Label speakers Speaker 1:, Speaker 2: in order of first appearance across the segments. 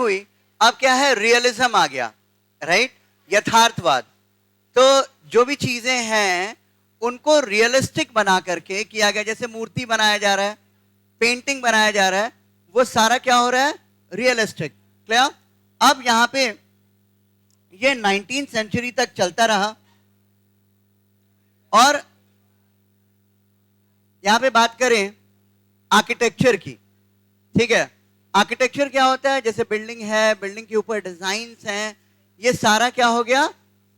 Speaker 1: हुई, अब क्या है, रियलिज्म आ गया, राइट, यथार्थवाद। तो जो भी चीजें हैं उनको रियलिस्टिक बना करके किया गया, जैसे मूर्ति बनाया जा रहा है, पेंटिंग बनाया जा रहा है, वो सारा क्या हो रहा है, रियलिस्टिक। क्लियर? अब यहां पे ये 19th सेंचुरी तक चलता रहा, और यहां पे बात करें आर्किटेक्चर की, ठीक है, आर्किटेक्चर क्या होता है, जैसे बिल्डिंग है, बिल्डिंग के ऊपर डिजाइन्स हैं, ये सारा क्या हो गया,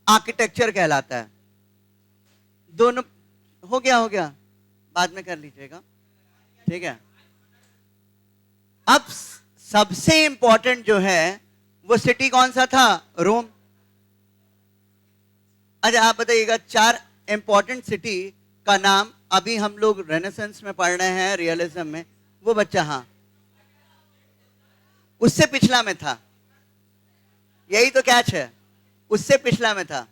Speaker 1: आर्किटेक्चर कहलाता है। दोनों हो गया, बाद में कर लीजिएगा, ठीक है। अब सबसे इंपॉर्टेंट जो है वो सिटी कौन सा था, रोम। अच्छा आप बताइएगा 4 इंपॉर्टेंट सिटी का नाम, अभी हम लोग रेनेसेंस में पढ़ रहे हैं, रियलिज्म में, वो बच्चा, हाँ उससे पिछला में था, यही तो कैच है, उससे पिछला में था।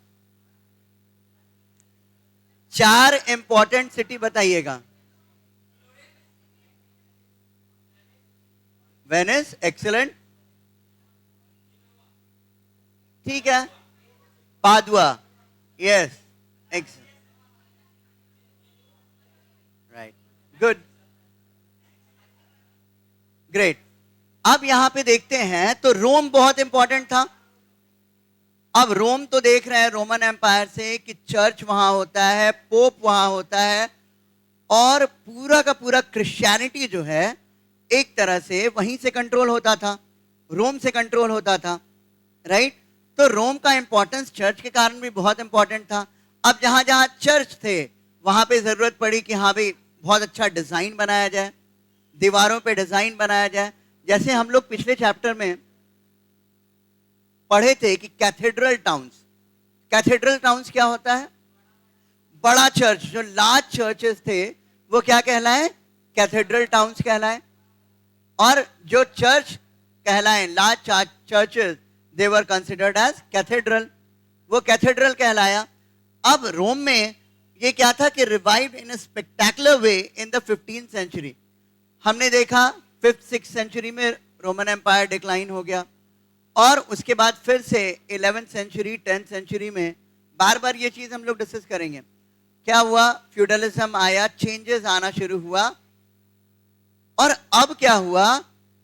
Speaker 1: 4 इंपॉर्टेंट सिटी बताइएगा। वेनिस, एक्सीलेंट, ठीक है। Padua, yes, right, good, great. अब यहां पे देखते हैं तो रोम बहुत इंपॉर्टेंट था। अब रोम तो देख रहे हैं रोमन एम्पायर से कि चर्च वहां होता है, पोप वहां होता है, और पूरा का पूरा क्रिश्चियनिटी जो है एक तरह से वहीं से कंट्रोल होता था, रोम से कंट्रोल होता था, राइट। तो रोम का इंपॉर्टेंस चर्च के कारण भी बहुत इंपॉर्टेंट था। अब जहां जहां चर्च थे वहां पे जरूरत पड़ी कि हाँ भाई बहुत अच्छा डिजाइन बनाया जाए, दीवारों पे डिजाइन बनाया जाए। जैसे हम लोग पिछले चैप्टर में पढ़े थे कि कैथेड्रल टाउन्स क्या होता है, बड़ा चर्च, जो लार्ज चर्चेस थे वो क्या कहलाए, कैथेड्रल टाउन्स कहलाए। और जो चर्च कहलाए, large churches, they were considered as cathedral, वो कैथेड्रल कहलाया। अब रोम में ये क्या था कि revived in a spectacular way in the 15th century. हमने देखा 5th 6th सेंचुरी में रोमन एम्पायर डिक्लाइन हो गया, और उसके बाद फिर से 11th सेंचुरी 10th सेंचुरी में बार बार ये चीज हम लोग डिस्कस करेंगे। क्या हुआ, फ्यूडलिज्म आया, चेंजेस आना शुरू हुआ, और अब क्या हुआ,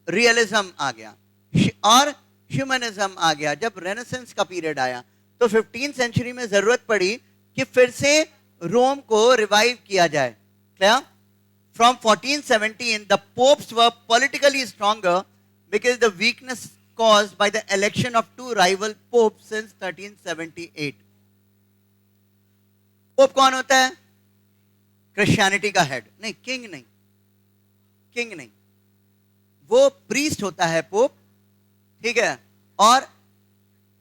Speaker 1: रियलिज्म आ गया और ह्यूमनिज्म आ गया। जब रेनेसेंस का पीरियड आया तो 15th सेंचुरी में जरूरत पड़ी कि फिर से रोम को रिवाइव किया जाए। Clear? From 1417, the popes were politically stronger because the weakness caused by the election of 2 rival popes since 1378. Pope कौन होता है, क्रिश्चियनिटी का हेड, नहीं किंग नहीं, वो प्रीस्ट होता है पोप, ठीक है। और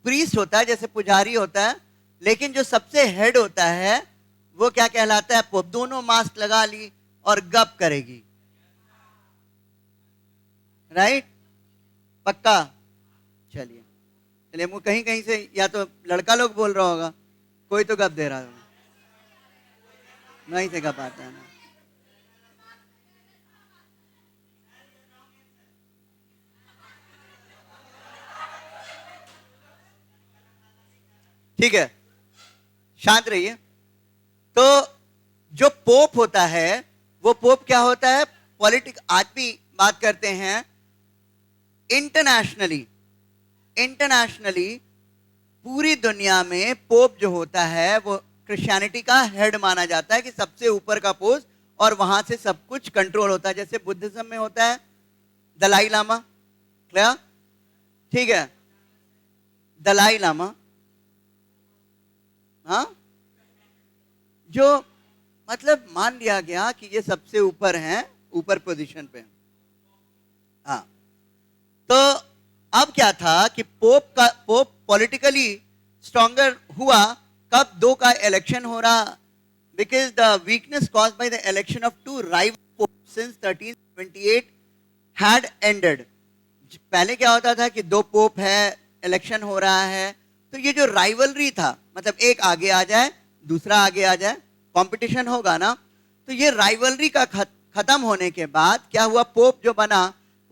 Speaker 1: प्रीस्ट होता है जैसे पुजारी होता है, लेकिन जो सबसे हेड होता है वो क्या कहलाता है, पोप। दोनों मास्क लगा ली और गप करेगी, राइट, पक्का। चलिए कहीं कहीं से या तो लड़का लोग बोल रहा होगा, कोई तो गप दे रहा होगा, नहीं से गप आता है ना। ठीक है, शांत रहिए। तो जो पोप होता है वो पोप क्या होता है, पॉलिटिक। आज भी बात करते हैं इंटरनेशनली पूरी दुनिया में पोप जो होता है वो क्रिश्चियनिटी का हेड माना जाता है, कि सबसे ऊपर का पोस्ट, और वहां से सब कुछ कंट्रोल होता है। जैसे बुद्धिज्म में होता है दलाई लामा, क्लियर, ठीक है, दलाई लामा, हाँ, जो मतलब मान लिया गया कि ये सबसे ऊपर हैं, ऊपर पोजीशन पे। हाँ, तो अब क्या था कि पोप पॉलिटिकली स्ट्रॉन्गर हुआ कब, 2 का इलेक्शन हो रहा, because the weakness caused by the election of 2 rival pope since 1378 had ended. पहले क्या होता था कि 2 पोप है, इलेक्शन हो रहा है, तो ये जो राइवलरी था, मतलब एक आगे आ जाए दूसरा आगे आ जाए, कंपटीशन होगा ना, तो ये राइवलरी का खत्म होने के बाद क्या हुआ, पोप जो बना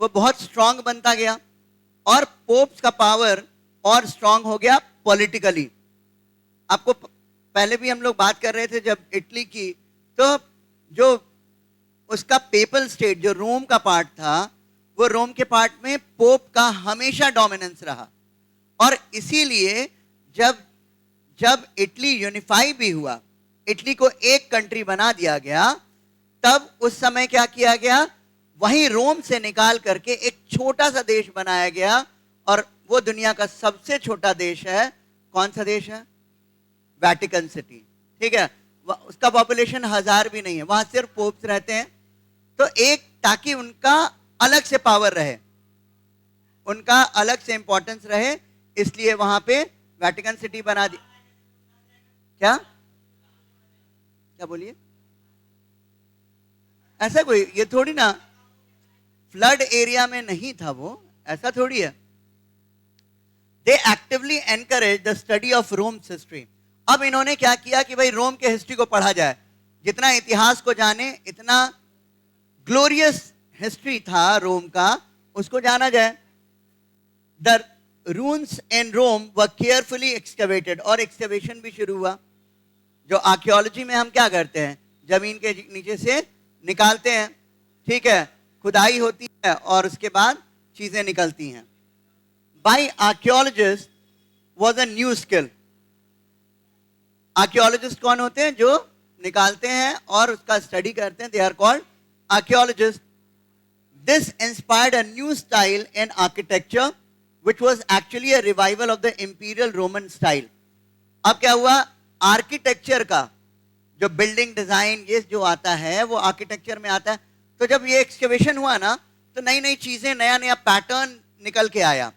Speaker 1: वो बहुत स्ट्रांग बनता गया, और पोप्स का पावर और स्ट्रांग हो गया पॉलिटिकली। आपको पहले भी हम लोग बात कर रहे थे जब इटली की, तो जो उसका पेपल स्टेट जो रोम का पार्ट था, वो रोम के पार्ट में पोप का हमेशा डोमिनेंस रहा। और इसीलिए जब जब इटली यूनिफाई भी हुआ, इटली को एक कंट्री बना दिया गया, तब उस समय क्या किया गया, वहीं रोम से निकाल करके एक छोटा सा देश बनाया गया, और वो दुनिया का सबसे छोटा देश है। कौन सा देश है? Vatican city. ठीक है, उसका पॉपुलेशन 1000 भी नहीं है, वहां सिर्फ पोप्स रहते हैं। तो एक, ताकि उनका अलग से पावर रहे, उनका अलग से इंपॉर्टेंस रहे, इसलिए वहां पे वेटिकन सिटी बना दी। क्या क्या बोलिए? ऐसा कोई, ये थोड़ी ना फ्लड एरिया में नहीं था वो, ऐसा थोड़ी है। They actively encourage the study of Rome's history. अब इन्होंने क्या किया कि भाई रोम के हिस्ट्री को पढ़ा जाए, जितना इतिहास को जाने, इतना ग्लोरियस हिस्ट्री था रोम का, उसको जाना जाए। The ruins in Rome were carefully excavated, और एक्सकवेशन भी शुरू हुआ। जो आर्कियोलॉजी में हम क्या करते हैं, जमीन के नीचे से निकालते हैं, ठीक है, खुदाई होती है और उसके बाद चीजें निकलती हैं। By archaeologist was a new skill. Archaeologist कौन होते हैं? जो निकालते हैं और उसका स्टडी करते हैं, they are called archaeologist. This inspired a new style in architecture which was actually a revival of the imperial Roman style। अब क्या हुआ, आर्किटेक्चर का जो बिल्डिंग डिजाइन ये जो आता है वो आर्किटेक्चर में आता है। तो जब ये एक्सकवेशन हुआ ना, तो नई नई चीजें, नया नया पैटर्न निकल के आया।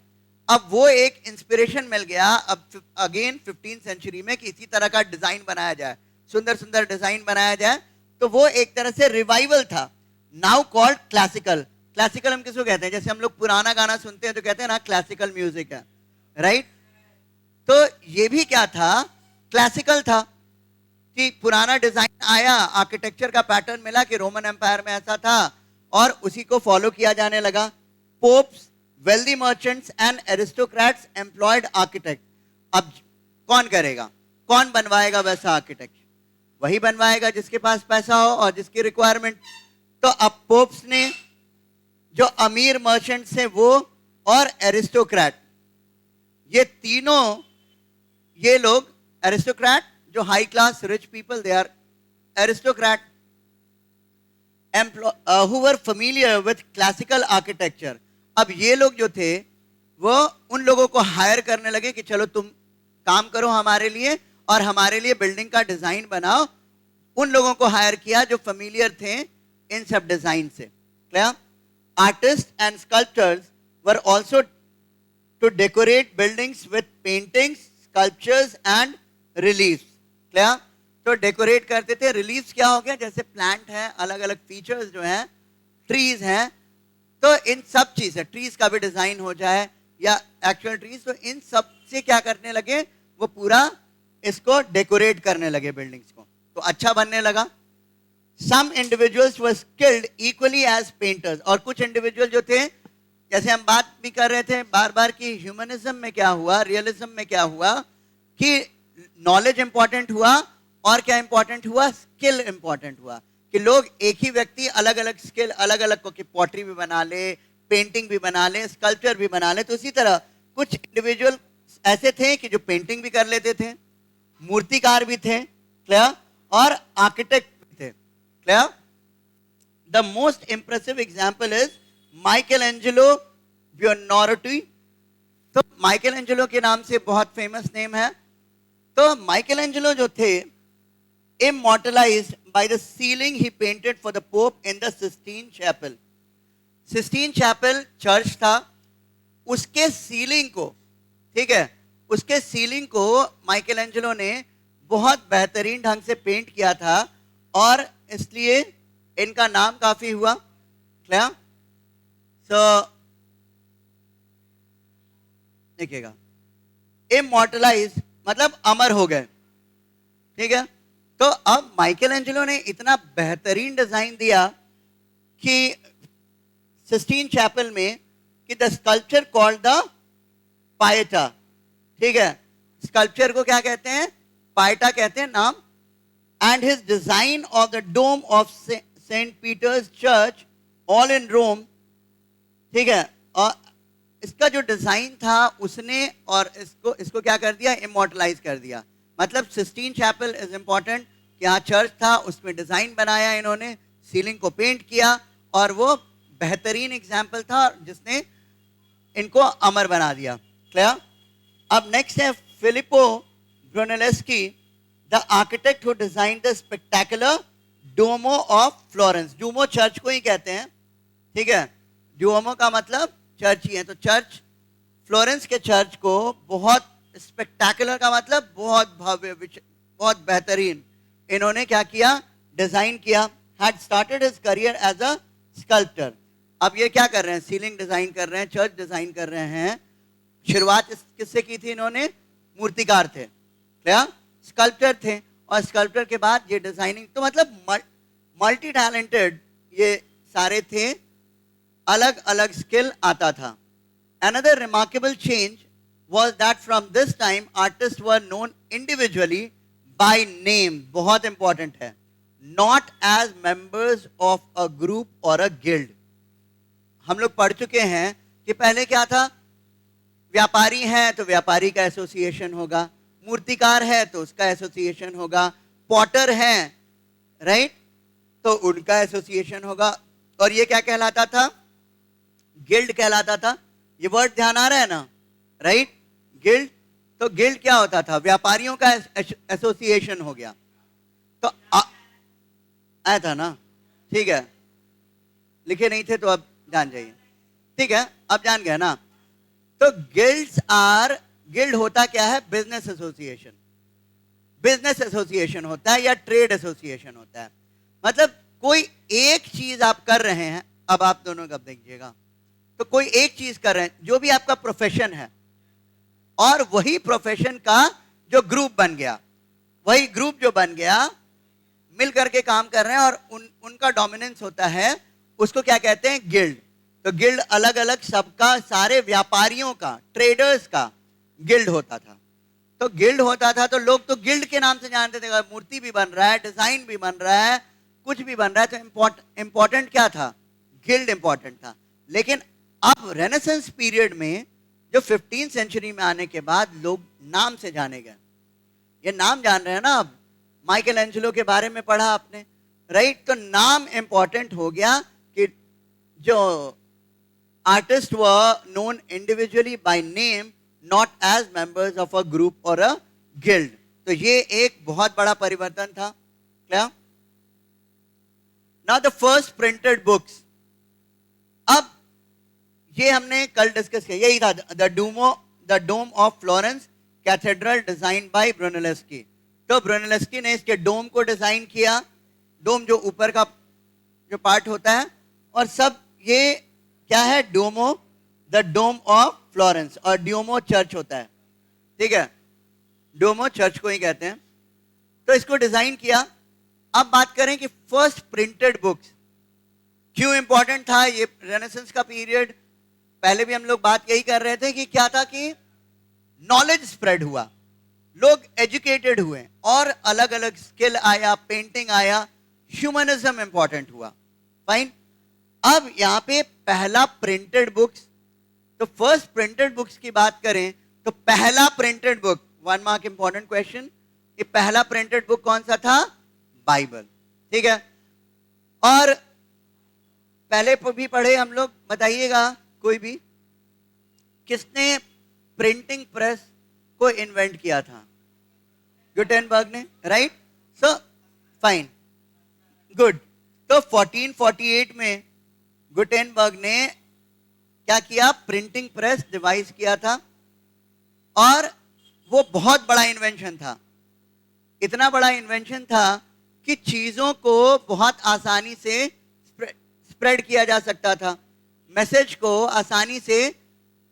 Speaker 1: अब वो एक इंस्पिरेशन मिल गया अब अगेन 15th सेंचुरी में कि इसी तरह का डिजाइन बनाया जाए, सुंदर सुंदर डिजाइन बनाया जाए। तो वो एक तरह से रिवाइवल था, नाउ कॉल्ड क्लासिकल। क्लासिकल हम किसको कहते हैं? जैसे हम लोग पुराना गाना सुनते हैं तो कहते हैं ना क्लासिकल म्यूजिक है, राइट? तो ये भी क्या था, क्लासिकल था, कि पुराना डिजाइन आया, आर्किटेक्चर का पैटर्न मिला कि रोमन एम्पायर में ऐसा था और उसी को फॉलो किया जाने लगा। Pops, wealthy merchants and aristocrats employed architect. अब कौन करेगा, कौन बनवाएगा वैसा आर्किटेक्ट? वही बनवाएगा जिसके पास पैसा हो और जिसकी रिक्वायरमेंट। तो अब पोप्स ने, जो अमीर मर्चेंट्स हैं वो, और एरिस्टोक्रेट, ये तीनों, ये लोग एरिस्टोक्रेट, जो high class rich people, they are aristocrat, who were familiar with classical architecture. अब ये लोग जो थे वो उन लोगों को हायर करने लगे कि चलो तुम काम करो हमारे लिए और हमारे लिए बिल्डिंग का डिजाइन बनाओ। उन लोगों को हायर किया जो फेमिलियर थे इन सब डिजाइन से। Clear? Artists and sculptors were also to decorate buildings with paintings, sculptures and reliefs। Clear? तो डेकोरेट करते थे। रिलीफ्स क्या हो गया, जैसे प्लांट है, अलग अलग फीचर्स जो हैं, ट्रीज हैं, तो इन सब चीज है, ट्रीज का भी डिजाइन हो जाए या एक्चुअल ट्रीज, तो इन सब से क्या करने लगे, वो पूरा इसको डेकोरेट करने लगे बिल्डिंग्स को, तो अच्छा बनने लगा। Some individuals were skilled equally as painters। और कुछ इंडिविजुअल जो थे, जैसे हम बात भी कर रहे थे बार बार कि ह्यूमनिज्म में क्या हुआ, रियलिज्म में क्या हुआ, कि नॉलेज इंपॉर्टेंट हुआ और क्या इंपॉर्टेंट हुआ, स्किल इंपॉर्टेंट हुआ, कि लोग, एक ही व्यक्ति अलग अलग स्किल, अलग अलग को, कि पॉटरी भी बना ले, पेंटिंग भी बना ले, स्कल्पचर भी बना ले। तो इसी तरह कुछ इंडिविजुअल ऐसे थे कि जो पेंटिंग भी कर लेते थे, मूर्तिकार भी थे, क्लियर, और आर्किटेक्ट भी थे। Clear? The most impressive example is Michelangelo Buonarroti। तो माइकल के नाम से बहुत फेमस नेम है। तो माइकल जो थे, immortalized by the ceiling he painted for the Pope in the Sistine Chapel। Sistine Chapel church था, उसके सीलिंग को, ठीक है, उसके सीलिंग को माइकल ने बहुत बेहतरीन ढंग से पेंट किया था और इसलिए इनका नाम काफी हुआ। क्लियर? सो देखिएगा, इमॉर्टलाइज मतलब अमर हो गए, ठीक है। तो अब माइकल ने इतना बेहतरीन डिजाइन दिया कि सिस्टीन चैपल में कि द स्कल्पचर कॉल्ड द पाएटा, ठीक है, स्कल्पचर को क्या कहते हैं, पाएटा कहते हैं नाम, and his design of the dome of Saint Peter's church all in Rome, ठीक है, और इसका जो डिजाइन था उसने और इसको क्या कर दिया, इमोर्टलाइज कर दिया। मतलब सिस्टीन चैपल इज इंपॉर्टेंट, कि यहाँ चर्च था, उसमें डिजाइन बनाया इन्होंने, सीलिंग को पेंट किया, और वो बेहतरीन एग्जाम्पल था जिसने इनको अमर बना दिया। क्लियर? अब नेक्स्ट है Filippo Brunelleschi, the architect who design the spectacular Duomo of Florence. Duomo church को ही कहते हैं, ठीक है, डुओमो का मतलब चर्च ही है, तो चर्च, फ्लोरेंस के चर्च को बहुत स्पेक्टेकुलर का मतलब बहुत भव्य, बहुत बेहतरीन इन्होंने क्या किया, डिजाइन किया। Had started his career as a sculptor. अब ये क्या कर रहे हैं, सीलिंग डिजाइन कर रहे हैं, चर्च डिजाइन कर रहे हैं। शुरुआत किससे की थी इन्होंने, मूर्तिकार थे, क्या स्कल्प्टर थे, और स्कल्प्टर के बाद ये डिजाइनिंग, तो मतलब मल्टी टैलेंटेड ये सारे थे, अलग अलग स्किल आता था। Another remarkable change was that from this time artists were known individually by name, बहुत important है, not as members of a group or a guild। हम लोग पढ़ चुके हैं कि पहले क्या था, व्यापारी है तो व्यापारी का एसोसिएशन होगा, मूर्तिकार है तो उसका एसोसिएशन होगा, पॉटर है, राइट, तो उनका एसोसिएशन होगा, और ये क्या कहलाता था, गिल्ड कहलाता था। ये वर्ड ध्यान आ रहा है ना, राइट, गिल्ड। तो गिल्ड क्या होता था, व्यापारियों का एसोसिएशन हो गया, तो आया था ना, ठीक है, लिखे नहीं थे तो अब जान जाइए, ठीक है, अब जान गए ना। तो गिल्ड होता क्या है, बिजनेस एसोसिएशन, बिजनेस एसोसिएशन होता है या ट्रेड एसोसिएशन होता है। मतलब कोई एक चीज आप कर रहे हैं, अब आप दोनों का देखिएगा, तो कोई एक चीज कर रहे हैं, जो भी आपका प्रोफेशन है, और वही प्रोफेशन का जो ग्रुप बन गया, वही ग्रुप जो बन गया, मिल करके काम कर रहे हैं, और उनका डोमिनेंस होता है, उसको क्या कहते हैं, गिल्ड। तो गिल्ड अलग अलग सबका, सारे व्यापारियों का, ट्रेडर्स का गिल्ड होता था। तो गिल्ड होता था तो लोग तो गिल्ड के नाम से जानते थे, मूर्ति भी बन रहा है, डिजाइन भी बन रहा है, कुछ भी बन रहा है, तो इंपॉर्टेंट क्या था, गिल्ड इंपॉर्टेंट था। लेकिन अब रेनेसेंस पीरियड में, जो 15th सेंचुरी में आने के बाद, लोग नाम से जाने गए। ये नाम जान रहे हैं ना, अब माइकल एंजेलो के बारे में पढ़ा आपने, राइट, तो नाम इंपॉर्टेंट हो गया, कि जो artist were known individually by name, not as members of a group or a guild. तो ये एक बहुत बड़ा परिवर्तन था। क्या? Now the first printed books, अब ये हमने कल डिस्कस किया, यही था, the dome of Florence cathedral design by Brunelleschi. तो ब्रूनेलेस्की ने इसके डोम को डिजाइन किया, डोम जो ऊपर का जो पार्ट होता है, और सब ये क्या है, डोमो, द डोम ऑफ फ्लोरेंस, और ड्यूमो चर्च होता है, ठीक है, डोमो चर्च को ही कहते हैं। तो इसको डिजाइन किया। अब बात करें कि फर्स्ट प्रिंटेड बुक्स क्यों इंपॉर्टेंट था, ये रेनेसेंस का पीरियड, पहले भी हम लोग बात यही कर रहे थे कि क्या था, कि नॉलेज स्प्रेड हुआ, लोग एजुकेटेड हुए, और अलग अलग स्किल आया, पेंटिंग आया, ह्यूमनिज्म इंपॉर्टेंट हुआ, फाइन। अब यहां पे पहला प्रिंटेड बुक्स, तो फर्स्ट प्रिंटेड बुक्स की बात करें तो पहला printed book, 1 mark important question, ये पहला प्रिंटेड बुक कौन सा था, बाइबल, ठीक है। और पहले भी पढ़े हम लोग, बताइएगा कोई भी, किसने प्रिंटिंग प्रेस को इन्वेंट किया था, गुटेनबर्ग ने, राइट, सो फाइन, गुड। तो 1448 में गुटेनबर्ग ने क्या किया, प्रिंटिंग प्रेस डिवाइस किया था, और वो बहुत बड़ा इन्वेंशन था, इतना बड़ा इन्वेंशन था कि चीजों को बहुत आसानी से स्प्रेड किया जा सकता था, मैसेज को आसानी से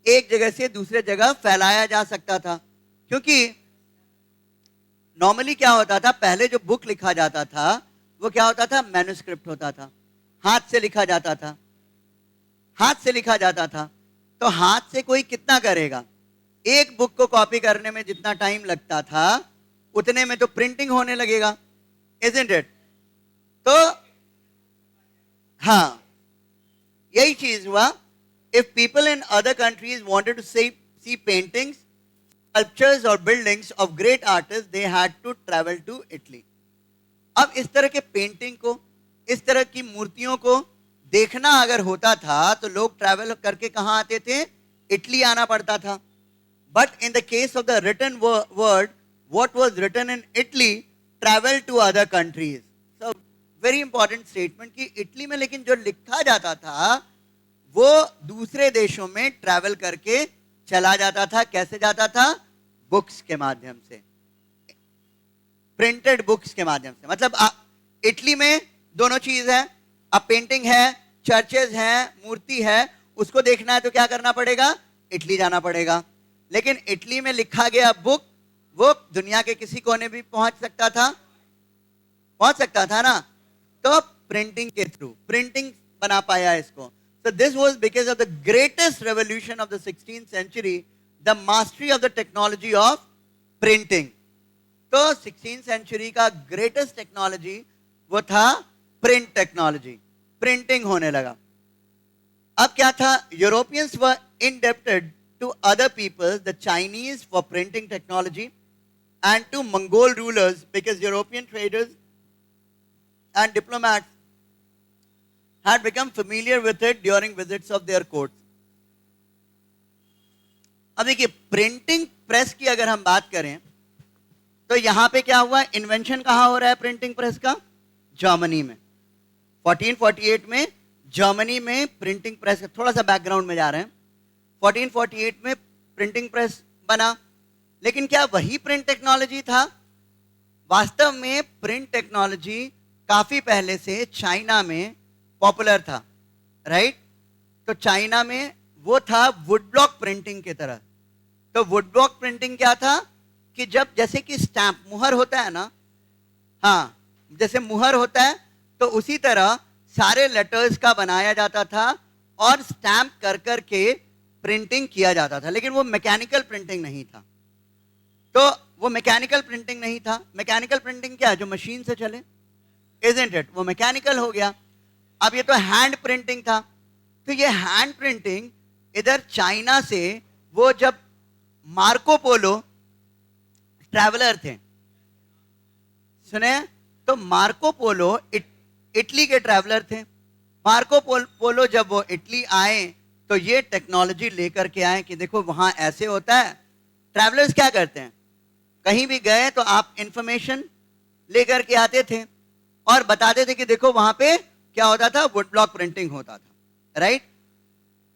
Speaker 1: एक जगह से दूसरे जगह फैलाया जा सकता था। क्योंकि नॉर्मली क्या होता था, पहले जो बुक लिखा जाता था वो क्या होता था, मैन्युस्क्रिप्ट होता था, हाथ से लिखा जाता था, हाथ से लिखा जाता था। तो हाथ से कोई कितना करेगा? एक बुक को कॉपी करने में जितना टाइम लगता था उतने में तो प्रिंटिंग होने लगेगा, इजंट इट? तो हाँ, यही चीज हुआ. If people in other countries wanted to see paintings, sculptures or buildings of great artists, they had to travel to Italy. अब इस तरह के पेंटिंग को, इस तरह की मूर्तियों को देखना अगर होता था तो लोग ट्रैवल करके कहाँ आते थे? इटली आना पड़ता था. But in the case of the written word, what was written in Italy travel to other countries. So very important statement कि इटली में लेकिन जो लिखा जाता था वो दूसरे देशों में ट्रैवल करके चला जाता था. कैसे जाता था? बुक्स के माध्यम से, प्रिंटेड बुक्स के माध्यम से. मतलब इटली में दोनों चीज है. अब पेंटिंग है, चर्चेज हैं, मूर्ति है, उसको देखना है तो क्या करना पड़ेगा? इटली जाना पड़ेगा. लेकिन इटली में लिखा गया बुक वो दुनिया के किसी कोने भी पहुंच सकता था ना. तो प्रिंटिंग के थ्रू प्रिंटिंग बना पाया इसको. So this was because of the greatest revolution of the 16th century, the mastery of the technology of printing. तो 16th century का greatest technology वो था print technology. Printing होने लगा. अब क्या था? Europeans were indebted to other peoples, the Chinese for printing technology, and to Mongol rulers because European traders and diplomats had become familiar with it during visits of their courts. अब देखिए, printing press की अगर हम बात करें तो यहां पे क्या हुआ? इन्वेंशन कहां हो रहा है प्रिंटिंग प्रेस का? जर्मनी में. 1448 में जर्मनी में प्रिंटिंग प्रेस. थोड़ा सा बैकग्राउंड में जा रहे हैं. 1448 में प्रिंटिंग प्रेस बना. लेकिन क्या वही प्रिंट टेक्नोलॉजी था? वास्तव में प्रिंट टेक्नोलॉजी काफी पहले से चाइना में पॉपुलर था, राइट? तो चाइना में वो था वुड ब्लॉक प्रिंटिंग की तरह. तो वुड ब्लॉक प्रिंटिंग क्या था कि जब जैसे कि स्टैंप मुहर होता है ना, हाँ, जैसे मुहर होता है तो उसी तरह सारे लेटर्स का बनाया जाता था और स्टैंप कर कर के प्रिंटिंग किया जाता था. लेकिन वो मैकेनिकल प्रिंटिंग नहीं था. तो वो मैकेनिकल प्रिंटिंग नहीं था. मैकेनिकल प्रिंटिंग क्या है? जो मशीन से चले, इजंट इट? वो मैकेनिकल हो गया. अब ये तो हैंड प्रिंटिंग था. तो ये हैंड प्रिंटिंग इधर चाइना से, वो जब मार्को पोलो ट्रैवलर थे, सुने? तो मार्को पोलो इटली के ट्रैवलर थे. मार्को पोलो जब वो इटली आए तो ये टेक्नोलॉजी लेकर के आए कि देखो वहां ऐसे होता है. ट्रैवलर्स क्या करते हैं? कहीं भी गए तो आप इंफॉर्मेशन लेकर के आते थे और बताते थे कि देखो वहां पे क्या होता था? वुड ब्लॉक प्रिंटिंग होता था, राइट?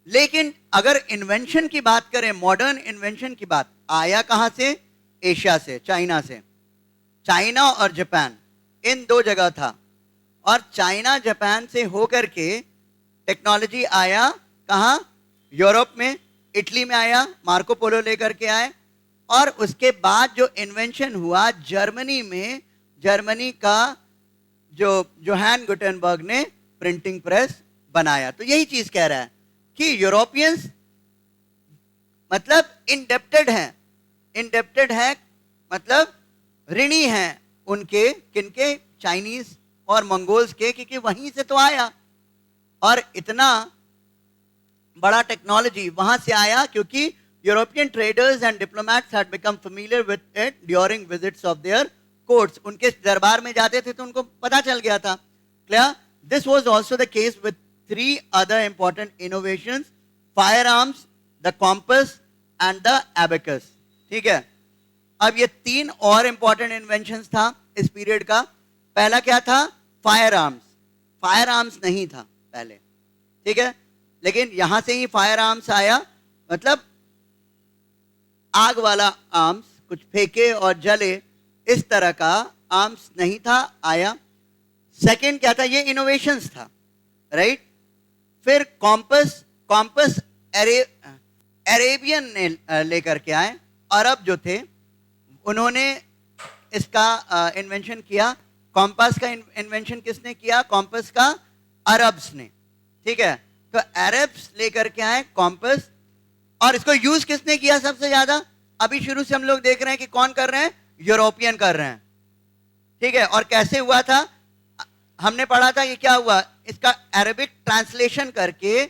Speaker 1: लेकिन अगर इन्वेंशन की बात करें, मॉडर्न इन्वेंशन की बात, आया कहां से? एशिया से, चाइना से. चाइना और जापान, इन दो जगह था. और चाइना जापान से होकर के टेक्नोलॉजी आया कहां? यूरोप में, इटली में आया. मार्को पोलो लेकर के आए. और उसके बाद जो इन्वेंशन हुआ जर्मनी में, जर्मनी का जो जोहान गुटेनबर्ग ने प्रिंटिंग प्रेस बनाया. तो यही चीज कह रहा है कि यूरोपियंस मतलब इंडेप्टेड हैं. इंडेप्टेड है मतलब ऋणी हैं उनके, किनके? चाइनीज और मंगोल्स के, क्योंकि वहीं से तो आया. और इतना बड़ा टेक्नोलॉजी वहां से आया क्योंकि European traders and diplomats had become familiar with it during visits of their courts. उनके दरबार में जाते थे तो उनको पता चल गया था. Clear? This was also the case with 3 other important innovations: fire arms, the compass and the abacus. ठीक है? अब ये 3 और इंपॉर्टेंट इन्वेंशंस था इस पीरियड का. पहला क्या था? Fire arms. फायर आर्म्स नहीं था पहले, ठीक है? लेकिन यहां से ही फायर आर्म्स आया. मतलब आग वाला आर्म्स, कुछ फेंके और जले, इस तरह का आर्म्स नहीं था, आया. सेकंड क्या था? ये इनोवेशंस था, राइट? फिर कॉम्पस अरेबियन ने लेकर के आए. अरब जो थे उन्होंने इसका इन्वेंशन किया. कॉम्पास का इन्वेंशन किसने किया? कॉम्पस का अरब्स ने. ठीक है? तो अरब्स लेकर के आए कॉम्पस. और इसको यूज किसने किया सबसे ज्यादा? अभी शुरू से हम लोग देख रहे हैं कि कौन कर रहे हैं, यूरोपियन कर रहे हैं, ठीक है। और कैसे हुआ था, हमने पढ़ा था ये क्या हुआ, इसका अरेबिक ट्रांसलेशन करके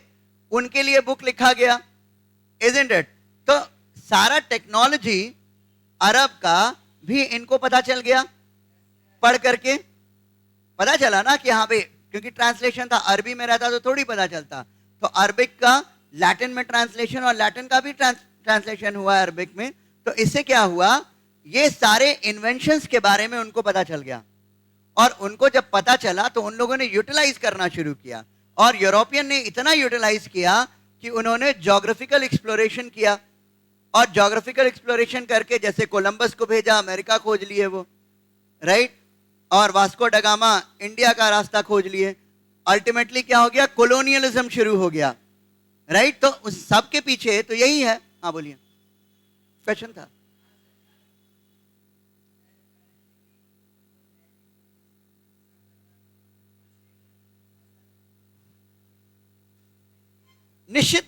Speaker 1: उनके लिए बुक लिखा गया, इजंट इट? तो सारा टेक्नोलॉजी अरब का भी इनको पता चल गया, पढ़ करके पता चला ना कि हाँ भाई, क्योंकि ट्रांसलेशन था, अरबी में रहता तो थोड़ी पता चलता। तो अरबिक का लैटिन में ट्रांसलेशन और लैटिन का भी ट्रांसलेशन हुआ अरबिक में। तो इससे क्या हुआ, ये सारे इन्वेंशंस के बारे में उनको पता चल गया, और उनको जब पता चला तो उन लोगों ने यूटिलाइज करना शुरू किया। और यूरोपियन ने इतना यूटिलाइज किया कि उन्होंने ज्योग्राफिकल एक्सप्लोरेशन किया, और ज्योग्राफिकल एक्सप्लोरेशन करके जैसे कोलंबस को भेजा, अमेरिका खोज लिए वो, राइट, और वास्को डगामा इंडिया का रास्ता खोज लिए। अल्टीमेटली क्या हो गया, कॉलोनियलिज्म शुरू हो गया, राइट। तो उस सब के पीछे तो यही है। हाँ बोलिए, क्वेश्चन था। निश्चित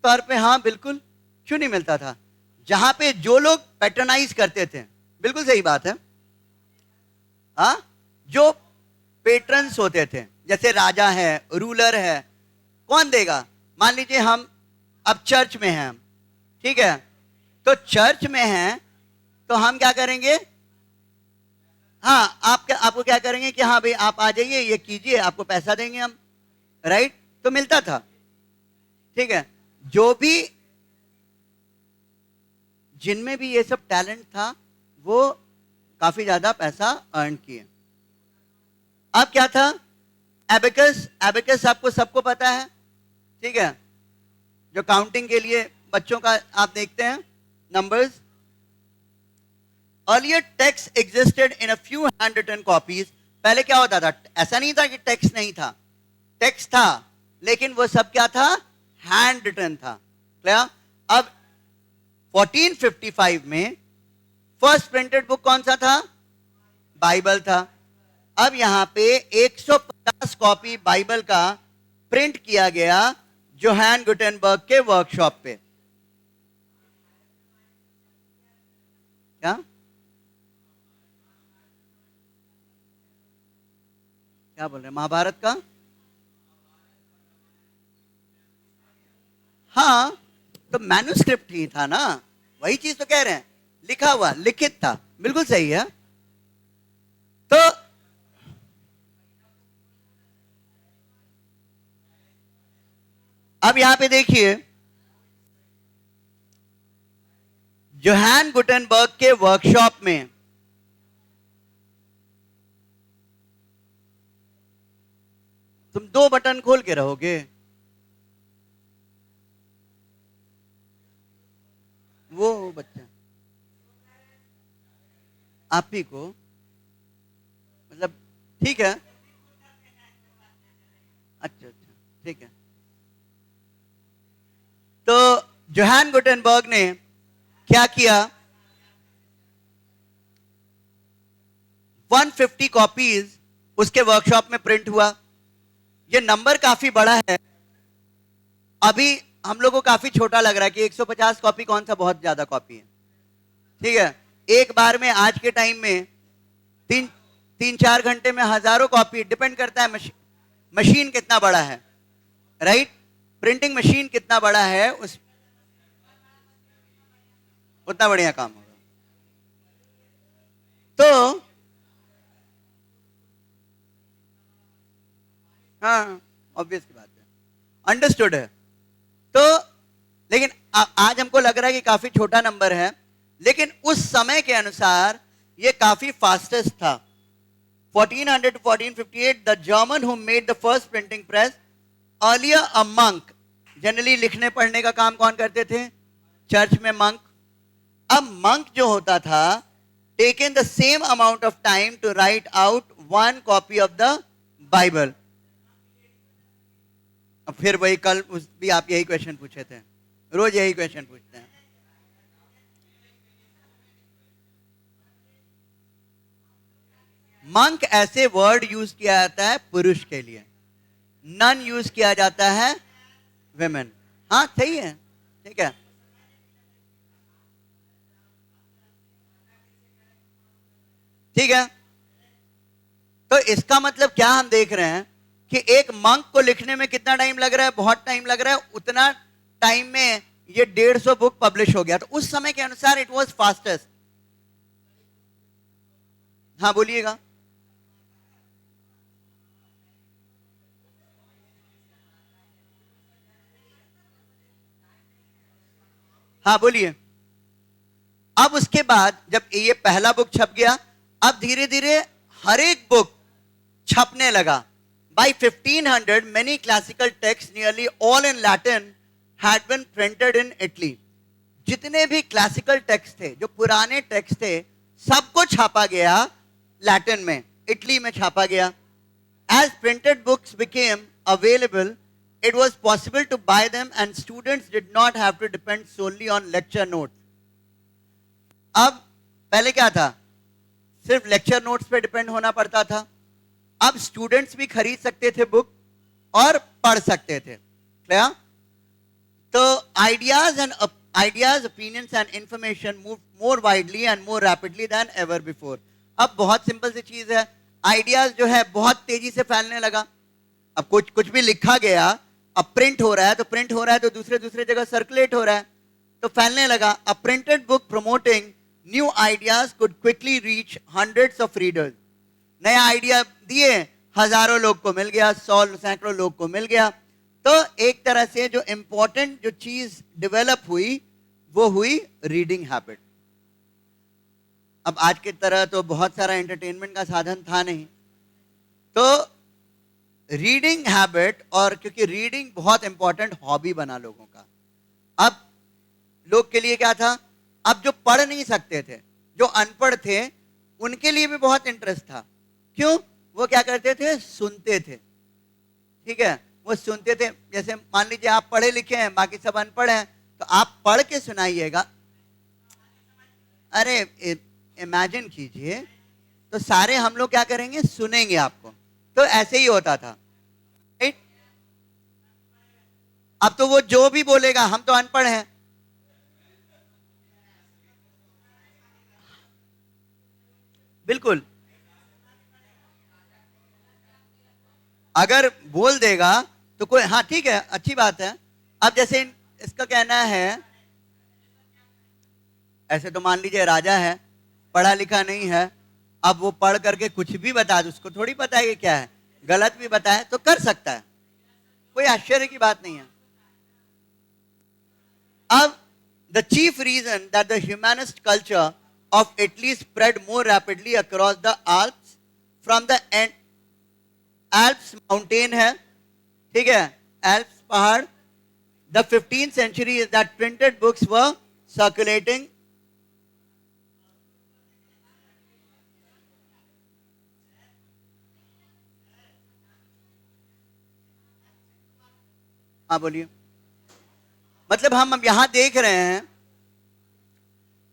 Speaker 1: तौर पे हाँ, बिल्कुल, क्यों नहीं मिलता था? जहां पे जो लोग पैटर्नाइज करते थे, बिल्कुल सही बात है, हाँ, जो पेट्रन्स होते थे, जैसे राजा है, रूलर है, कौन देगा? मान लीजिए हम अब चर्च में हैं, ठीक है, तो चर्च में हैं तो हम क्या करेंगे, हाँ, आपको क्या करेंगे कि हाँ भाई आप आ जाइए, ये कीजिए, आपको पैसा देंगे हम, राइट। तो मिलता था, ठीक है। जो भी, जिनमें भी ये सब टैलेंट था वो काफी ज्यादा पैसा अर्न किए। अब क्या था, एबेकस। एबेकस आपको सबको पता है, ठीक है, जो काउंटिंग के लिए बच्चों का आप देखते हैं numbers. Earlier text existed in a few hand written copies. पहले क्या होता था, ऐसा नहीं था कि टेक्स्ट नहीं था, टेक्स्ट था, लेकिन वो सब क्या था, हैंड रिटन था, क्या? अब 1455 में फर्स्ट प्रिंटेड बुक कौन सा था, बाइबल था। अब यहां पे 150 कॉपी बाइबल का प्रिंट किया गया जोहान गुटेनबर्ग के वर्कशॉप पे। क्या क्या बोल रहे हैं, महाभारत का? हाँ, तो मैन्युस्क्रिप्ट ही था ना, वही चीज तो कह रहे हैं, लिखा हुआ, लिखित था, बिल्कुल सही है। तो अब यहां पे देखिए, जोहान गुटेनबर्ग के वर्कशॉप में तुम 2 बटन खोल के रहोगे, वो बच्चा आप ही को, मतलब, ठीक है, अच्छा अच्छा, ठीक है। तो जोहान गुटेनबर्ग ने क्या किया, 150 कॉपीज उसके वर्कशॉप में प्रिंट हुआ। ये नंबर काफी बड़ा है, अभी हम लोग को काफी छोटा लग रहा है कि 150 कॉपी कौन सा बहुत ज्यादा कॉपी है, ठीक है। एक बार में आज के टाइम में 3-4 घंटे में हजारों कॉपी, डिपेंड करता है मशीन कितना बड़ा है, राइट, प्रिंटिंग मशीन कितना बड़ा है, उस उतना बढ़िया काम होगा। तो हाँ, ऑब्वियस की बात है, अंडरस्टूड है। तो लेकिन आज हमको लग रहा है कि काफी छोटा नंबर है, लेकिन उस समय के अनुसार ये काफी फास्टेस्ट था। 1400 to 1458, the German who made the first printing press, earlier a monk, generally लिखने पढ़ने का काम कौन करते थे, चर्च में मंक। अब मंक जो होता था, taken the same amount of time to write out one copy of the Bible. अब फिर वही, कल भी आप यही क्वेश्चन पूछे थे, रोज यही क्वेश्चन पूछते हैं। मंक ऐसे वर्ड यूज किया जाता है पुरुष के लिए, नन यूज किया जाता है विमेन। हाँ सही है, ठीक है। ठीक है, तो इसका मतलब क्या हम देख रहे हैं कि एक मंक को लिखने में कितना टाइम लग रहा है, बहुत टाइम लग रहा है, उतना टाइम में ये 150 बुक पब्लिश हो गया। तो उस समय के अनुसार इट वाज फास्टेस्ट। हाँ बोलिएगा। हाँ बोलिए। अब उसके बाद जब ये पहला बुक छप गया, अब धीरे धीरे हर एक बुक छपने लगा। By 1500, many classical texts, nearly all in Latin, had been printed in Italy. जितने भी क्लासिकल टेक्स्ट थे, जो पुराने टेक्स्ट थे, सबको छापा गया लैटिन में, इटली में छापा गया। As printed books became available, it was possible to buy them and students did not have to depend solely on lecture notes. अब पहले क्या था, सिर्फ लेक्चर नोट्स पे डिपेंड होना पड़ता था। अब स्टूडेंट्स भी खरीद सकते थे बुक और पढ़ सकते थे। क्लियर? तो ideas, opinions and information move more widely and more rapidly then ever before. अब बहुत सिंपल सी चीज है, आइडियाज जो है बहुत तेजी से फैलने लगा। अब कुछ भी लिखा गया, अब प्रिंट हो रहा है, तो प्रिंट हो रहा है तो दूसरे जगह सर्कुलेट हो रहा है, तो फैलने लगा। अ printed book promoting new ideas could quickly reach hundreds of readers. नया आइडिया दिए, हजारों लोग को मिल गया, 100 सैकड़ों लोग को मिल गया। तो एक तरह से जो इंपॉर्टेंट जो चीज डेवलप हुई वो हुई रीडिंग हैबिट। अब आज की तरह तो बहुत सारा एंटरटेनमेंट का साधन था नहीं, तो रीडिंग हैबिट, और क्योंकि रीडिंग बहुत इंपॉर्टेंट हॉबी बना लोगों का। अब लोग के लिए क्या था, अब जो पढ़ नहीं सकते थे, जो अनपढ़ थे, उनके लिए भी बहुत इंटरेस्ट था। क्यों? वो क्या करते थे, सुनते थे। ठीक है, वो सुनते थे। जैसे मान लीजिए आप पढ़े लिखे हैं, बाकी सब अनपढ़ हैं, तो आप पढ़ के सुनाइएगा। अरे इमेजिन कीजिए, तो सारे हम लोग क्या करेंगे, सुनेंगे आपको। तो ऐसे ही होता था, राइट? अब तो वो जो भी बोलेगा, हम तो अनपढ़ हैं, बिल्कुल, अगर बोल देगा तो कोई, हाँ ठीक है, अच्छी बात है। अब जैसे इसका कहना है, ऐसे तो मान लीजिए राजा है, पढ़ा लिखा नहीं है, अब वो पढ़ करके कुछ भी बता दे, उसको थोड़ी पता है कि क्या है, गलत भी बताए तो कर सकता है, कोई आश्चर्य की बात नहीं है। अब the chief reason that the humanist culture of Italy spread more rapidly across the Alps from the end, Alps mountain है, ठीक है, Alps पहाड़, the 15th century is that printed books were circulating. हाँ बोलिए। मतलब हम अब यहां देख रहे हैं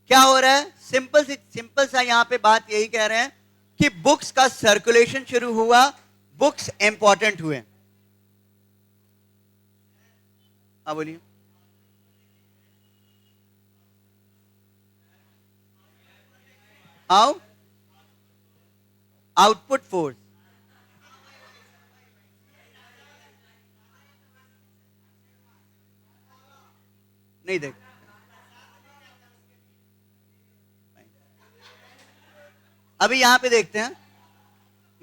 Speaker 1: क्या हो रहा है, सिंपल सा यहां पे बात यही कह रहे हैं कि बुक्स का सर्कुलेशन शुरू हुआ, बुक्स इंपॉर्टेंट हुए। हाँ बोलिए। हाउ? Output force. नहीं देख, अभी यहां पे देखते हैं,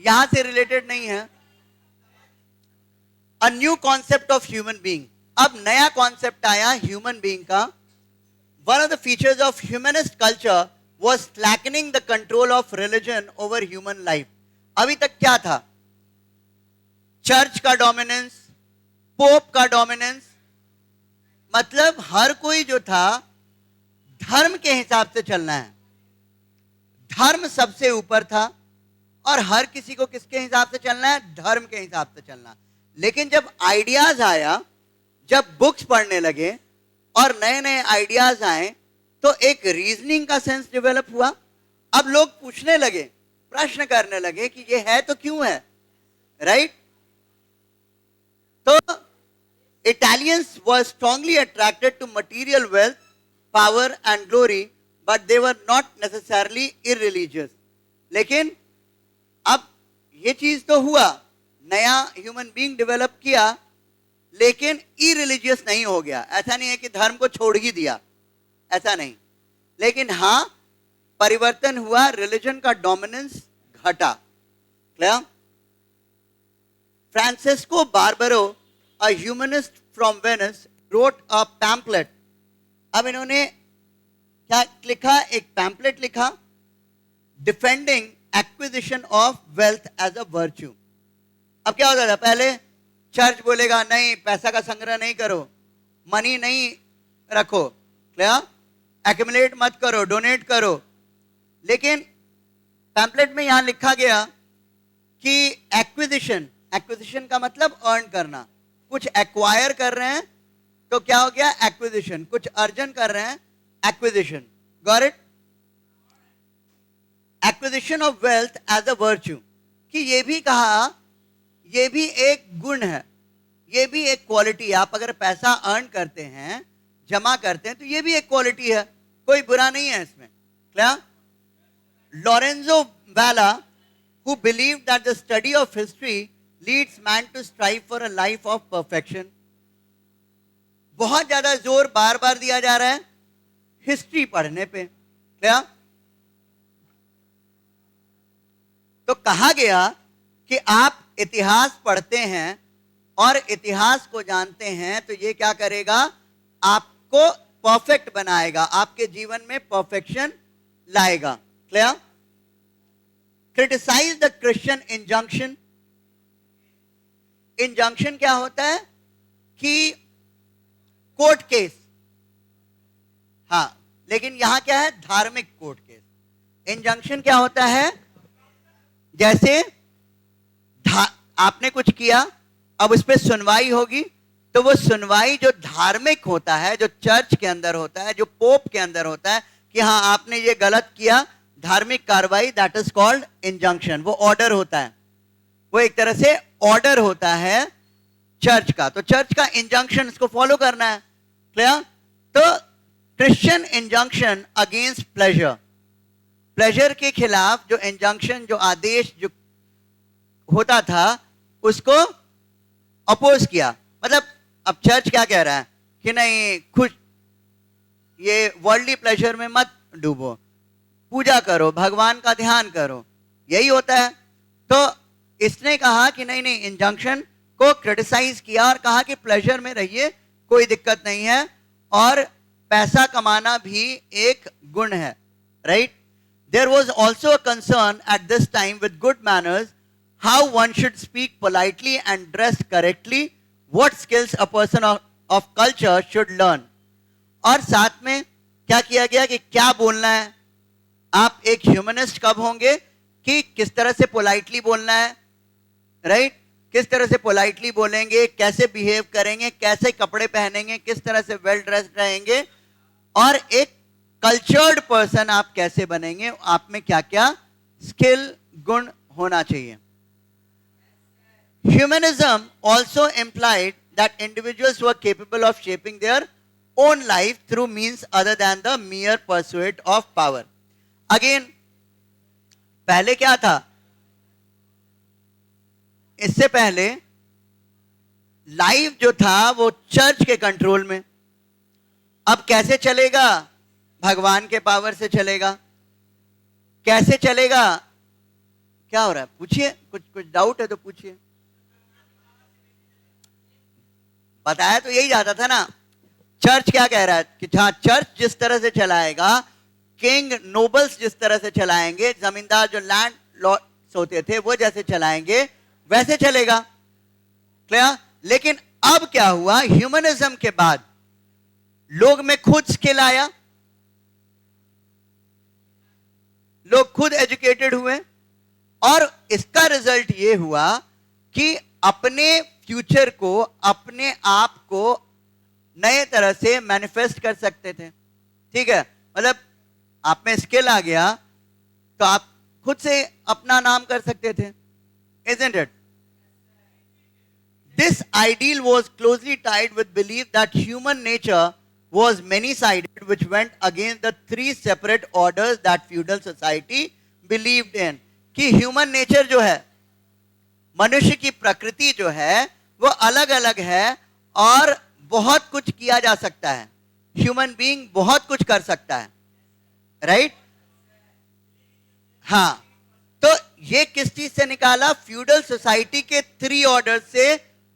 Speaker 1: यहां से रिलेटेड नहीं है। A new concept of human being, अब नया कॉन्सेप्ट आया ह्यूमन बीइंग का। One of the features of humanist culture was slackening the control of religion over human life. अभी तक क्या था, चर्च का डोमिनेंस, पोप का डोमिनेंस, मतलब हर कोई जो था धर्म के हिसाब से चलना है, धर्म सबसे ऊपर था, और हर किसी को किसके हिसाब से चलना है, धर्म के हिसाब से चलना। लेकिन जब आइडियाज आया, जब बुक्स पढ़ने लगे और नए नए आइडियाज आए, तो एक रीजनिंग का सेंस डेवलप हुआ। अब लोग पूछने लगे, प्रश्न करने लगे कि ये है तो क्यों है, राइट? तो Italians were strongly attracted to material wealth, power and glory, but they were not necessarily irreligious. लेकिन अब ये चीज तो हुआ, नया ह्यूमन बीइंग डेवलप किया, लेकिन इरिलीजियस नहीं हो गया। ऐसा नहीं है कि धर्म को छोड़ ही दिया, ऐसा नहीं, लेकिन हाँ परिवर्तन हुआ, रिलीजन का डोमिनेंस घटा। Clear? Francesco Barbaro, a humanist from Venice, wrote a pamphlet. अब इन्होंने क्या लिखा? एक पैम्पलेट लिखा, defending acquisition of wealth as a virtue. अब क्या होता था, पहले चर्च बोलेगा नहीं, पैसा का संग्रह नहीं करो, मनी नहीं रखो, क्लियर, एक्यूमुलेट मत करो, डोनेट करो। लेकिन पैम्पलेट में यहां लिखा गया कि एक्विजिशन, एक्विजिशन का मतलब अर्न करना, कुछ एक्वायर कर रहे हैं तो क्या हो गया? एक्विजिशन। कुछ अर्जन कर रहे हैं, acquisition. Got it? Acquisition of wealth as a virtue, कि ये भी कहा, ये भी एक गुण है, ये भी एक क्वालिटी है। आप अगर पैसा अर्न करते हैं, जमा करते हैं, तो ये भी एक क्वालिटी है, कोई बुरा नहीं है इसमें। क्या? लॉरेंजो वाला, who believed that the study of history leads man to strive for a life of perfection। बहुत ज्यादा जोर बार बार दिया जा रहा है हिस्ट्री पढ़ने पे। क्या? तो कहा गया कि आप इतिहास पढ़ते हैं और इतिहास को जानते हैं, तो ये क्या करेगा? आपको परफेक्ट बनाएगा, आपके जीवन में परफेक्शन लाएगा। Clear? Criticise the Christian injunction. Injunction क्या होता है? कि कोर्ट केस, हाँ, लेकिन यहां क्या है? धार्मिक कोर्ट केस। इंजंक्शन क्या होता है? जैसे आपने कुछ किया, अब उस पर सुनवाई होगी, तो वो सुनवाई जो धार्मिक होता है, जो चर्च के अंदर होता है, जो पोप के अंदर होता है, कि हाँ आपने ये गलत किया, धार्मिक कार्रवाई, दैट इज कॉल्ड इंजंक्शन। वो ऑर्डर होता है, वो एक तरह से ऑर्डर होता है चर्च का, तो चर्च का इंजंक्शन इसको फॉलो करना है। क्लियर? तो Christian injunction against pleasure, pleasure के खिलाफ जो इंजंक्शन, जो आदेश जो होता था, उसको अपोज किया। मतलब अब चर्च क्या कह रहा है कि नहीं, खुश, ये वर्ल्डली प्लेजर में मत डूबो, पूजा करो, भगवान का ध्यान करो, यही होता है। तो इसने कहा कि नहीं नहीं, इंजंक्शन को क्रिटिसाइज किया और कहा कि प्लेजर में रहिए, कोई दिक्कत नहीं है, और पैसा कमाना भी एक गुण है। Right? There was also a concern at this time with good manners, how one should speak politely and dress correctly, what skills a person of culture should learn। और साथ में क्या किया गया कि क्या बोलना है। आप एक ह्यूमनिस्ट कब होंगे कि किस तरह से पोलाइटली बोलना है, राइट? किस तरह से पोलाइटली बोलेंगे, कैसे बिहेव करेंगे, कैसे कपड़े पहनेंगे, किस तरह से वेल ड्रेस्ड रहेंगे, और एक कल्चर्ड पर्सन आप कैसे बनेंगे, आप में क्या क्या स्किल, गुण होना चाहिए। Humanism also implied that individuals were capable of shaping their own life through means other than the mere pursuit of power। Again, पहले क्या था? इससे पहले लाइफ जो था वो चर्च के कंट्रोल में। अब कैसे चलेगा? भगवान के पावर से चलेगा। कैसे चलेगा? क्या हो रहा है? पूछिए, कुछ डाउट है तो पूछिए। बताया तो यही जाता था ना। चर्च क्या कह रहा है कि हाँ, चर्च जिस तरह से चलाएगा, किंग नोबल्स जिस तरह से चलाएंगे, जमींदार जो लैंड लॉर्ड्स होते थे वो जैसे चलाएंगे, वैसे चलेगा। क्लियर? लेकिन अब क्या हुआ? ह्यूमनिज्म के बाद लोग में खुद स्किल आया, लोग खुद एजुकेटेड हुए, और इसका रिजल्ट ये हुआ कि अपने फ्यूचर को, अपने आप को नए तरह से मैनिफेस्ट कर सकते थे। ठीक है? मतलब आप में स्किल आ गया तो आप खुद से अपना नाम कर सकते थे। Isn't it? This ideal was closely tied with belief that human nature was many-sided, which went against the three separate orders that feudal society believed in। कि ह्यूमन नेचर जो है, मनुष्य की प्रकृति जो है वो अलग अलग है और बहुत कुछ किया जा सकता है। ह्यूमन बीइंग बहुत कुछ कर सकता है, राइट? हाँ, तो ये किस चीज से निकाला? फ्यूडल सोसाइटी के 3 ऑर्डर से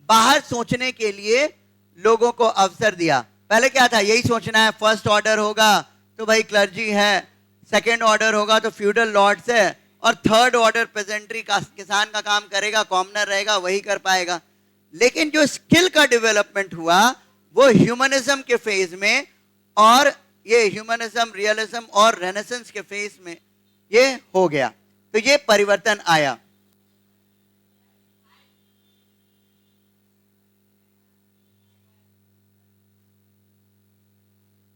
Speaker 1: बाहर सोचने के लिए लोगों को अवसर दिया। पहले क्या था? यही सोचना है, फर्स्ट ऑर्डर होगा तो भाई क्लर्जी है, सेकेंड ऑर्डर होगा तो फ्यूडल लॉर्ड्स है, और थर्ड ऑर्डर पेजेंट्री का, किसान का काम करेगा, कॉमनर रहेगा, वही कर पाएगा। लेकिन जो स्किल का डेवलपमेंट हुआ वो ह्यूमनिज्म के फेज में, और ये ह्यूमनिज्म, रियलिज्म और रेनेसेंस के फेज में ये हो गया। तो ये परिवर्तन आया।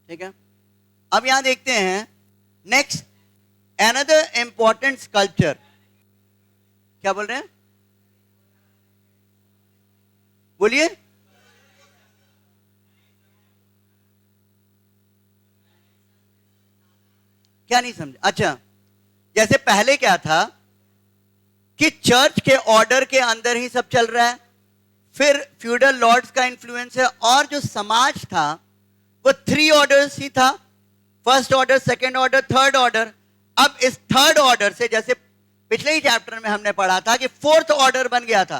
Speaker 1: ठीक है, अब यहां देखते हैं नेक्स्ट, अनदर इंपॉर्टेंट स्कल्पचर। क्या बोल रहे हैं? बोलिए। क्या नहीं समझे? अच्छा, जैसे पहले क्या था कि चर्च के ऑर्डर के अंदर ही सब चल रहा है, फिर फ्यूडल लॉर्ड्स का इन्फ्लुएंस है, और जो समाज था वो 3 ऑर्डर्स ही था, first order, second order, third order. अब इस थर्ड ऑर्डर से, जैसे पिछले ही चैप्टर में हमने पढ़ा था कि फोर्थ ऑर्डर बन गया था,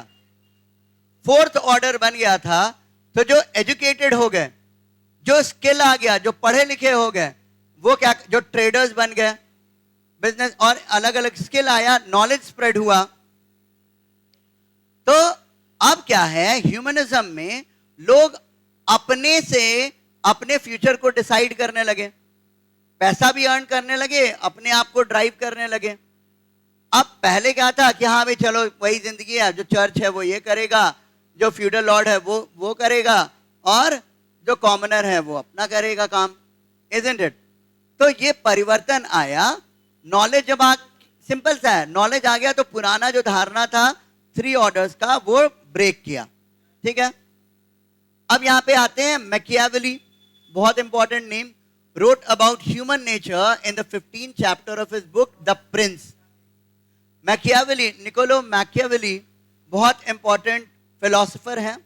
Speaker 1: फोर्थ ऑर्डर बन गया था, तो जो एजुकेटेड हो गए, जो स्किल आ गया, जो पढ़े लिखे हो गए, वो क्या, जो ट्रेडर्स बन गए, बिजनेस और अलग अलग स्किल आया, नॉलेज स्प्रेड हुआ। तो अब क्या है, ह्यूमनिज्म में लोग अपने से अपने फ्यूचर को डिसाइड करने लगे, पैसा भी अर्न करने लगे, अपने आप को ड्राइव करने लगे। अब पहले क्या था कि हाँ भाई चलो वही जिंदगी है, जो चर्च है वो ये करेगा, जो फ्यूडल लॉर्ड है वो करेगा, और जो कॉमनर है वो अपना करेगा काम, इजंट इट? तो ये परिवर्तन आया। नॉलेज जब सिंपल सा है, नॉलेज आ गया तो पुराना जो धारणा था 3 ऑर्डर्स का वो ब्रेक किया। ठीक है, अब यहां पे आते हैं मैकियावेली, बहुत important name, wrote about human nature in the 15th chapter of his book The Prince. Machiavelli, Niccolo Machiavelli बहुत इंपॉर्टेंट फिलोसोफर हैं।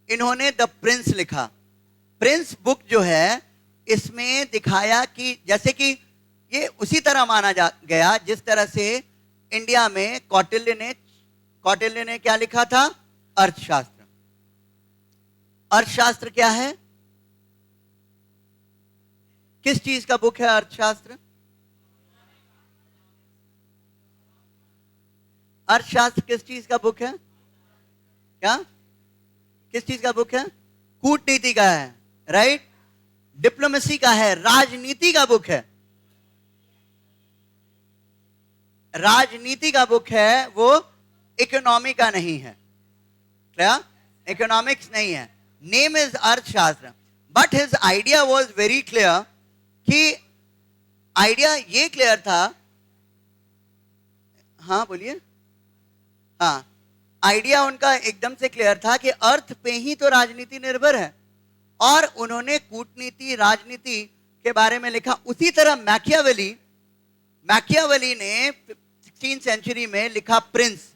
Speaker 1: इन्होंने द प्रिंस लिखा। प्रिंस बुक जो है, इसमें दिखाया कि जैसे कि ये उसी तरह माना जा गया जिस तरह से इंडिया में कौटिल्य ने क्या लिखा था? अर्थशास्त्र। अर्थशास्त्र क्या है? किस चीज का बुक है अर्थशास्त्र? अर्थशास्त्र किस चीज का बुक है? क्या किस चीज का बुक है? कूटनीति का है, राइट? डिप्लोमेसी का है, राजनीति का बुक है। राजनीति का बुक है, वो इकोनॉमी का नहीं है। क्या? इकोनॉमिक्स नहीं है। नेम इज अर्थशास्त्र, but his idea was very clear. कि आइडिया ये क्लियर था, हाँ बोलिए। हाँ, आइडिया उनका एकदम से क्लियर था कि अर्थ पे ही तो राजनीति निर्भर है, और उन्होंने कूटनीति, राजनीति के बारे में लिखा। उसी तरह मैकियावेली ने 16th सेंचुरी में लिखा प्रिंस।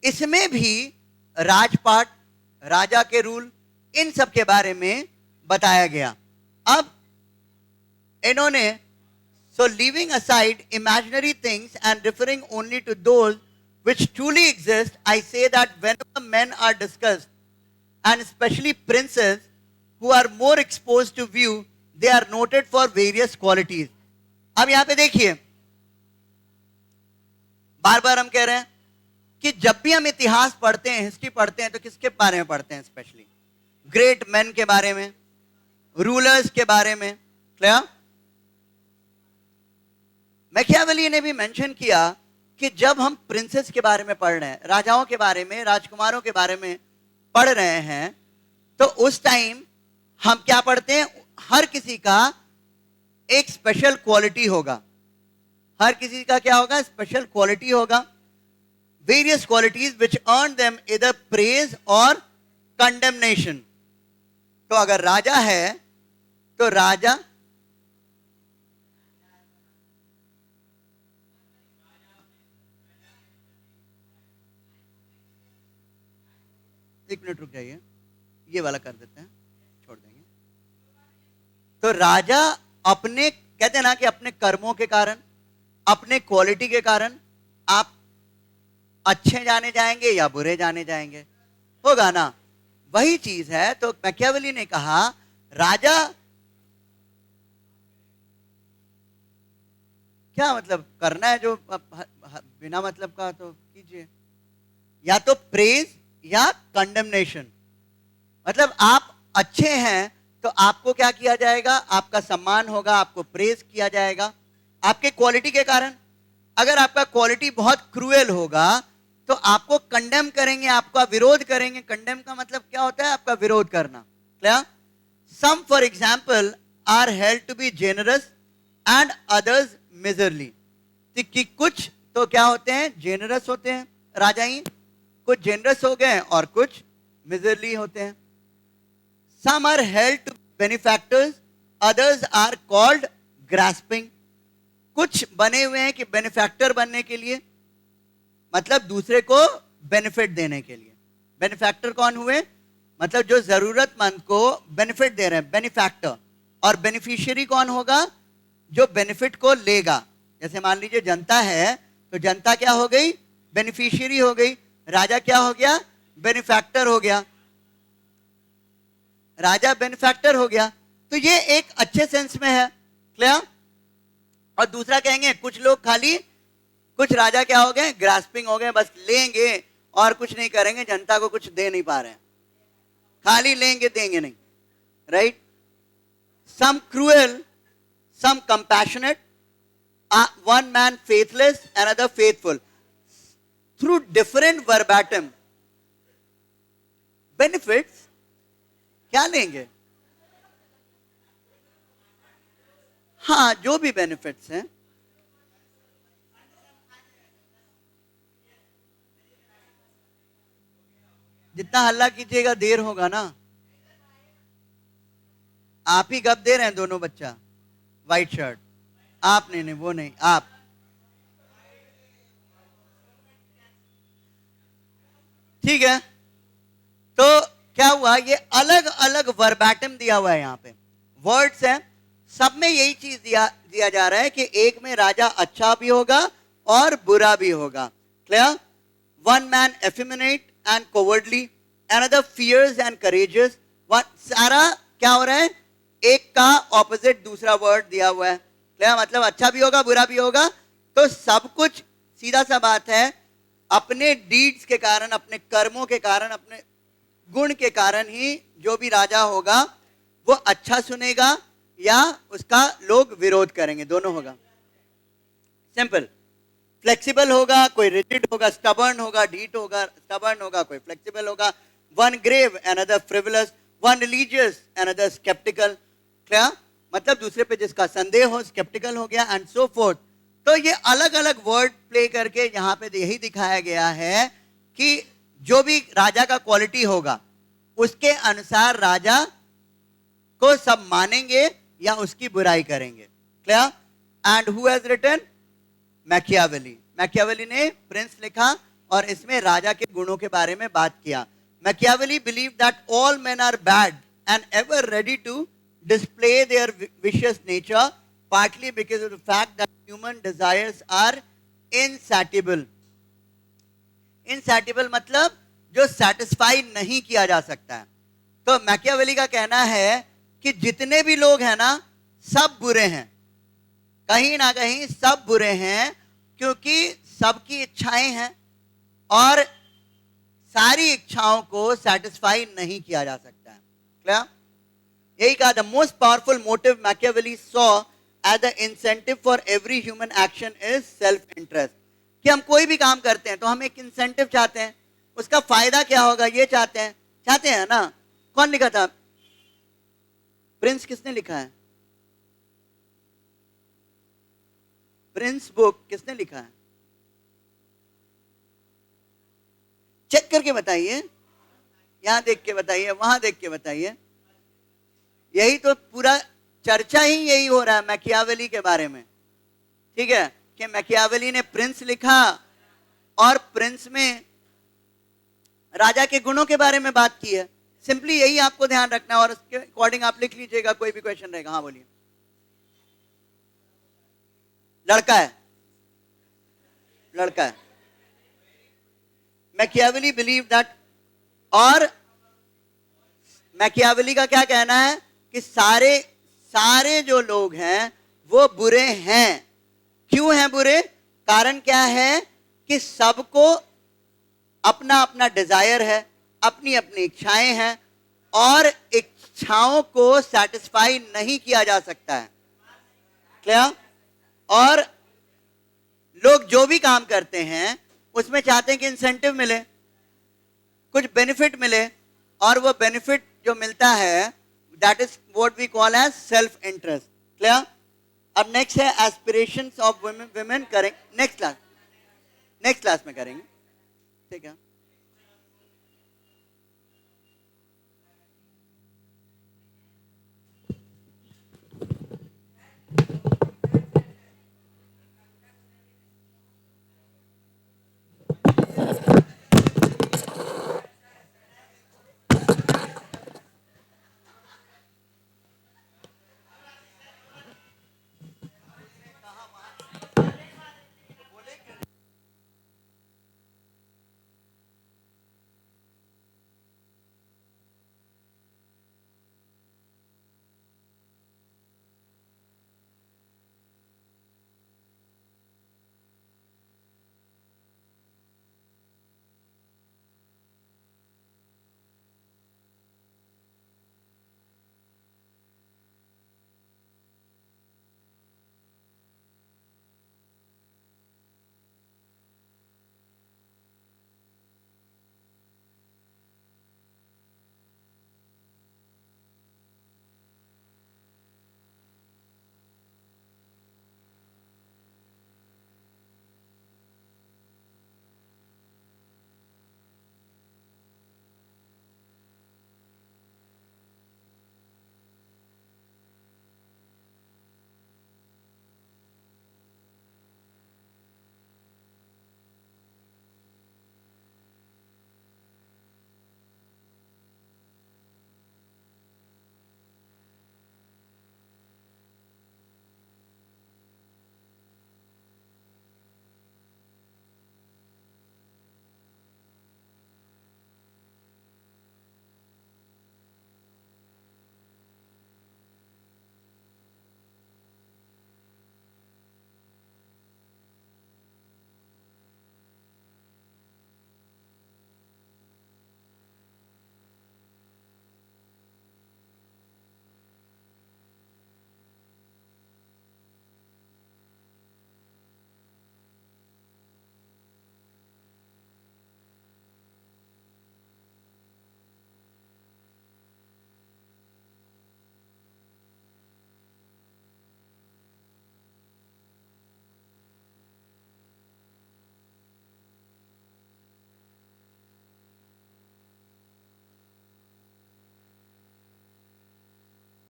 Speaker 1: इसमें भी राजपाट, राजा के रूल, इन सब के बारे में बताया गया। अब इन्होंने, so leaving aside imaginary things and referring only to those which truly exist, I say that whenever men are discussed, and especially princes who are more exposed to view, they are noted for various qualities. अब यहां पे देखिए, बार बार हम कह रहे हैं कि जब भी हम इतिहास पढ़ते हैं, हिस्ट्री पढ़ते हैं, तो किसके बारे में पढ़ते हैं? स्पेशली ग्रेट मैन के बारे में, रूलर्स के बारे में। क्लियर? मैकियावेली ने भी मेंशन किया कि जब हम प्रिंसेस के बारे में पढ़ रहे हैं, राजाओं के बारे में, राजकुमारों के बारे में पढ़ रहे हैं, तो उस टाइम हम क्या पढ़ते हैं? हर किसी का एक स्पेशल क्वालिटी होगा। हर किसी का क्या होगा? स्पेशल क्वालिटी होगा। वेरियस क्वालिटीज विच अर्न देम इधर प्रेज और कंडेमनेशन। तो अगर राजा है तो राजा एक मिनट रुक जाइए, ये वाला कर देते हैं, छोड़ देंगे। तो राजा अपने, कहते हैं ना कि अपने कर्मों के कारण, अपने क्वालिटी के कारण आप अच्छे जाने जाएंगे या बुरे जाने जाएंगे, होगा ना, वही चीज है। तो मैकियावेली ने कहा राजा, क्या मतलब करना है जो बिना मतलब का तो कीजिए, या तो प्रेज या कंडेमनेशन। मतलब आप अच्छे हैं तो आपको क्या किया जाएगा, आपका सम्मान होगा, आपको प्रेज किया जाएगा आपके क्वालिटी के कारण। अगर आपका क्वालिटी बहुत क्रूएल होगा तो आपको कंडेम करेंगे, आपका विरोध करेंगे। कंडेम का मतलब क्या होता है, आपका विरोध करना। क्या some for example are held to be generous and others miserly, कि कुछ तो क्या होते हैं, जेनरस होते हैं राजा ही, कुछ जेनरस हो गए और कुछ मिजरली होते हैं। Some are held to benefactors, others are called grasping. कुछ बने हुए हैं कि बेनिफैक्टर बनने के लिए, मतलब दूसरे को बेनिफिट देने के लिए। बेनिफैक्टर कौन हुए, मतलब जो जरूरतमंद को बेनिफिट दे रहे हैं, बेनिफैक्टर। और बेनिफिशियरी कौन होगा, जो बेनिफिट को लेगा। जैसे मान लीजिए जनता है, तो जनता क्या हो गई, बेनिफिशियरी हो गई। राजा क्या हो गया, बेनिफैक्टर हो गया। राजा बेनिफैक्टर हो गया, तो ये एक अच्छे सेंस में है। क्लियर। और दूसरा कहेंगे कुछ लोग खाली, कुछ राजा क्या हो गए, ग्रास्पिंग हो गए, बस लेंगे और कुछ नहीं करेंगे, जनता को कुछ दे नहीं पा रहे हैं, खाली लेंगे देंगे नहीं, राइट। सम cruel, some compassionate, one man faithless, another faithful. Through different verbatim benefits, क्या लेंगे, हाँ जो भी बेनिफिट्स हैं। जितना हल्ला कीजिएगा देर होगा ना। आप ही गप दे रहे हैं दोनों बच्चा, व्हाइट शर्ट, आप नहीं, वो नहीं, आप। ठीक है, तो क्या हुआ, ये अलग अलग वर्बैटम दिया हुआ है, यहाँ पे वर्ड्स हैं, सब में यही चीज दिया जा रहा है कि एक में राजा अच्छा भी होगा और बुरा भी होगा। Clear. One man effeminate and cowardly, another fierce and courageous. सारा क्या हो रहा है, एक का ऑपोजिट दूसरा वर्ड दिया हुआ है। क्लियर, मतलब अच्छा भी होगा बुरा भी होगा। तो सब कुछ सीधा सा बात है, अपने डीड्स के कारण, अपने कर्मों के कारण, अपने गुण के कारण ही जो भी राजा होगा वो अच्छा सुनेगा या उसका लोग विरोध करेंगे, दोनों होगा। सिंपल। फ्लेक्सिबल होगा, कोई रिजिड होगा, स्टबर्न होगा, ढीठ होगा, स्टबर्न होगा, कोई फ्लेक्सिबल होगा। One grave, another frivolous, one religious, another sceptical. क्या मतलब, दूसरे पे जिसका संदेह हो स्केप्टिकल हो गया, एंड सो फोर्थ। तो ये अलग अलग वर्ड प्ले करके यहाँ पे यही दिखाया गया है कि जो भी राजा का क्वालिटी होगा उसके अनुसार राजा को सब मानेंगे या उसकी बुराई करेंगे। Clear. And who has written, Machiavelli. Machiavelli ने प्रिंस लिखा और इसमें राजा के गुणों के बारे में बात किया। Machiavelli believe that all men are bad and ever ready to display their vicious nature, partly because of the fact that human desires are insatiable. Insatiable मतलब जो satisfy नहीं किया जा सकता है। तो मैकियावेली का कहना है कि जितने भी लोग हैं ना, सब बुरे हैं, कहीं ना कहीं सब बुरे हैं, क्योंकि सबकी इच्छाएं हैं और सारी इच्छाओं को सेटिस्फाई नहीं किया जा सकता है। क्लियर। यही कहा, the most powerful motive Machiavelli saw as the incentive for every human action is self interest. कि हम कोई भी काम करते हैं तो हम एक इंसेंटिव चाहते हैं, उसका फायदा क्या होगा ये चाहते हैं ना। कौन लिखा था, प्रिंस किसने लिखा है, प्रिंस बुक किसने लिखा है, चेक करके बताइए, यहां देख के बताइए, वहां देख के बताइए। यही तो पूरा चर्चा ही यही हो रहा है मैकियावेली के बारे में। ठीक है, कि मैकियावेली ने प्रिंस लिखा और प्रिंस में राजा के गुणों के बारे में बात की है। सिंपली यही आपको ध्यान रखना है और उसके अकॉर्डिंग आप लिख लीजिएगा, कोई भी क्वेश्चन रहेगा। हाँ बोलिए। लड़का है, लड़का है। मैकियावेली बिलीव दैट, और मैकियावेली का क्या कहना है कि सारे जो लोग हैं वो बुरे हैं। क्यों हैं बुरे? कारण क्या है कि सबको अपना अपना डिजायर है, अपनी अपनी इच्छाएं हैं, और इच्छाओं को सेटिस्फाई नहीं किया जा सकता है। क्लियर? और लोग जो भी काम करते हैं उसमें चाहते हैं कि इंसेंटिव मिले, कुछ बेनिफिट मिले, और वो बेनिफिट जो मिलता है that is what we call as self interest. Clear? अब नेक्स्ट है एस्पिरेशंस ऑफ वुमेन करेंगे नेक्स्ट क्लास में करेंगे, ठीक है।